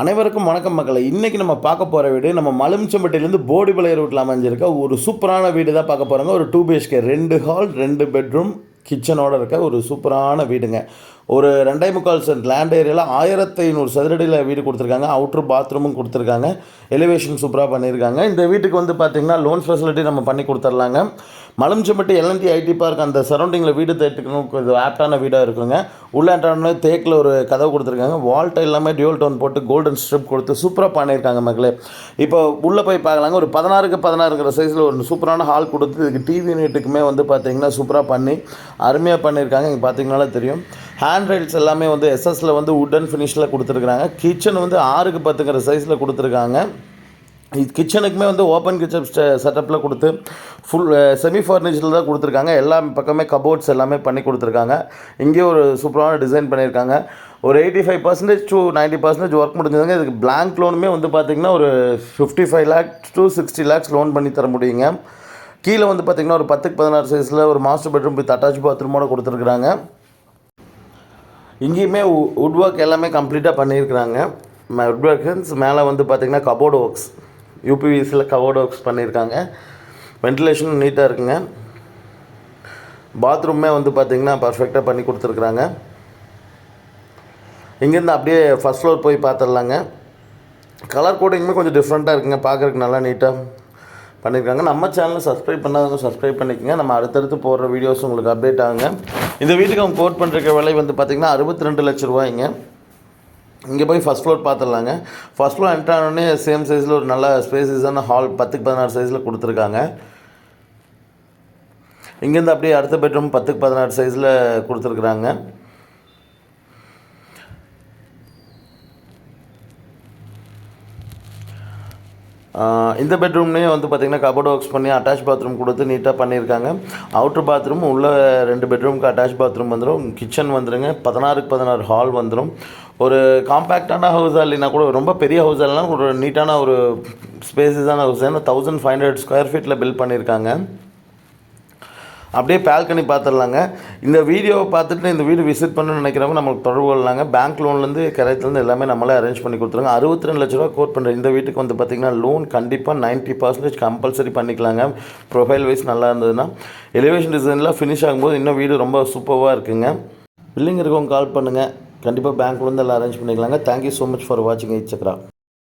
அனைவருக்கும் வணக்கம் மக்களை. இன்றைக்கி நம்ம பார்க்க போகிற வீடு நம்ம மலுமிச்சம்பட்டியிலேருந்து போடிபாளையம் ரோட்டில் அமைஞ்சிருக்க ஒரு சூப்பரான வீடு தான் பார்க்க போகிறோங்க. ஒரு 2 BHK 2 ஹால் 2 பெட்ரூம் கிச்சனோடு இருக்க ஒரு சூப்பரான வீடுங்க. ஒரு 2.25 சென்ட் லேண்ட் ஏரியாவில் 1500 சதுரடியில் வீடு கொடுத்துருக்காங்க. அவுட்ரு பாத்ரூமும் கொடுத்துருக்காங்க. எலிவேஷன் சூப்பராக பண்ணியிருக்காங்க. இந்த வீட்டுக்கு வந்து பார்த்திங்கன்னா லோன் ஃபெசிலிட்டி நம்ம பண்ணி கொடுத்துர்லாங்க. மலுமிச்சம்பட்டி L&T IT பார்க் அந்த சரௌண்டிங்கில் வீடு தேட்டுக்கணும் இது ஆப்டான வீடாக இருக்குங்க. உள்ளே தேக்கில் ஒரு கதவு கொடுத்துருக்காங்க. வால்ட்டை எல்லாமே டியூல் டோன் போட்டு கோல்டன் ஸ்ட்ரிப் கொடுத்து சூப்பராக பண்ணியிருக்காங்க மக்களே. இப்போ உள்ளே போய் பார்க்கலாங்க. ஒரு 16க்கு 16ங்கிற சைஸில் ஒரு சூப்பரான ஹால் கொடுத்து இதுக்கு டிவி யூனிட்டுக்குமே வந்து பார்த்திங்கன்னா சூப்பராக பண்ணி அருமையாக பண்ணியிருக்காங்க. இங்கே பார்த்தீங்கனாலே தெரியும். ஹேண்ட் ரைல்ஸ் எல்லாமே வந்து எஸ்எஸில் வந்து உட்டன் ஃபினிஷில் கொடுத்துருக்குறாங்க. கிச்சன் வந்து 6க்கு 10ங்கிற சைஸில் கொடுத்துருக்காங்க. கிச்சனுக்குமே வந்து ஓப்பன் கிச்சன் செட்டப்பில் கொடுத்து ஃபுல் செமி ஃபர்னிச்சரில் தான் கொடுத்துருக்காங்க. எல்லா பக்கமே கபோர்ட்ஸ் எல்லாமே பண்ணி கொடுத்துருக்காங்க. இங்கேயும் ஒரு சூப்பரான டிசைன் பண்ணியிருக்காங்க. ஒரு 85% to 90% ஒர்க் முடிஞ்சதுங்க. இதுக்கு பிளாங்க் லோனுமே வந்து பார்த்திங்கன்னா ஒரு 55 lakhs to 60 lakhs லோன் பண்ணி தர முடியுங்க. கீழே வந்து பார்த்திங்கன்னா ஒரு 10க்கு 16 சைஸில் ஒரு மாஸ்டர் பெட்ரூம் வித் அட்டாச் பாத்ரூமோடு கொடுத்துருக்குறாங்க. இங்கேயுமே வுட் ஒர்க் எல்லாமே கம்ப்ளீட்டாக பண்ணியிருக்கிறாங்க. வுட் ஒர்க்ஸ் மேலே வந்து பார்த்திங்கன்னா கபோர்டு ஒர்க்ஸ் UPVCயில் கபோர்டு ஒர்க்ஸ் பண்ணியிருக்காங்க. வென்டிலேஷன் நீட்டாக இருக்குங்க. பாத்ரூமே வந்து பார்த்திங்கன்னா பர்ஃபெக்டாக பண்ணி கொடுத்துருக்குறாங்க. இங்கேருந்து அப்படியே ஃபஸ்ட் ஃப்ளோர் போய் பார்த்துடலாங்க. கலர் கோடிங்குமே கொஞ்சம் டிஃப்ரெண்ட்டாக இருக்குங்க. பார்க்குறதுக்கு நல்லா நீட்டாக பண்ணியிருக்காங்க. நம்ம சேனலை சப்ஸ்கிரைப் பண்ணாதவங்க சப்ஸ்கிரைப் பண்ணிக்கோங்க. நம்ம அடுத்தடுத்து போடுற வீடியோஸ் உங்களுக்கு அப்டேட் ஆகுங்க. இந்த வீட்டுக்கு அவங்க கோட் பண்ணுற விலை வந்து பார்த்திங்கன்னா 62 லட்ச ரூபாய்ங்க. இங்கே போய் ஃபஸ்ட் ஃப்ளோர் பார்த்துடலாங்க. ஃபஸ்ட் ஃப்ளோர் என்ட்ரு ஆனோடனே சேம் சைஸில் ஒரு நல்ல ஸ்பேசஸான ஹால் 10க்கு 16 சைஸில் கொடுத்துருக்காங்க. இங்கேருந்து அப்படியே அடுத்த பெட்ரூம் 10க்கு 16 சைஸில் கொடுத்துருக்குறாங்க. இந்த பெட்ரூம்லேயும் வந்து பார்த்திங்கன்னா கபோர்டு ஒர்க்ஸ் பண்ணி அட்டாச் பாத்ரூம் கொடுத்து நீட்டாக பண்ணியிருக்காங்க. அவுட்ரு பாத்ரூம் உள்ள 2 பெட்ரூமுக்கு அட்டாச் பாத்ரூம் வந்துடும். கிச்சன் வந்துடுங்க. 16க்கு 16 ஹால் வந்துடும். ஒரு காம்பேக்டான ஹவுஸாக இல்லைனா கூட ரொம்ப பெரிய ஹவுஸாக இல்லைனா ஒரு நீட்டான ஒரு ஸ்பேஸஸான ஹவுஸ். ஏன்னா 1500 ஸ்கொயர் ஃபீட்டில் பில்ட் பண்ணியிருக்காங்க. அப்படியே பால்கனி பார்த்துடலாங்க. இந்த வீடியோவை பார்த்துட்டு இந்த வீடு விசிட் பண்ணணும்னு நினைக்கிறவங்க நம்மளுக்கு தொடர்பு கொள்ளலாங்க. பேங்க் லோன்லேருந்து கிரையத்துலேருந்து எல்லாமே நம்மளே அரேஞ்ச் பண்ணி கொடுத்துருங்க. 62 லட்ச ரூபா கோட் பண்ணுற இந்த வீட்டுக்கு வந்து பார்த்திங்கன்னா லோன் கண்டிப்பாக 90% கம்பல்சரி பண்ணிக்கலாங்க. ப்ரொஃபைல் வைஸ் நல்லா இருந்ததுன்னா எலிவேஷன் டிசைனில் ஃபினிஷ் ஆகும்போது இன்னும் வீடு ரொம்ப சூப்பராக இருக்குங்க. பில்லிங் இருக்கவங்க கால் பண்ணுங்கள். கண்டிப்பாக பேங்க்லேருந்து எல்லாம் அரேஞ்ச் பண்ணிக்கலாங்க. தேங்க்யூ ஸோ மச் ஃபார் வாட்சிங். இச்சக்ரா.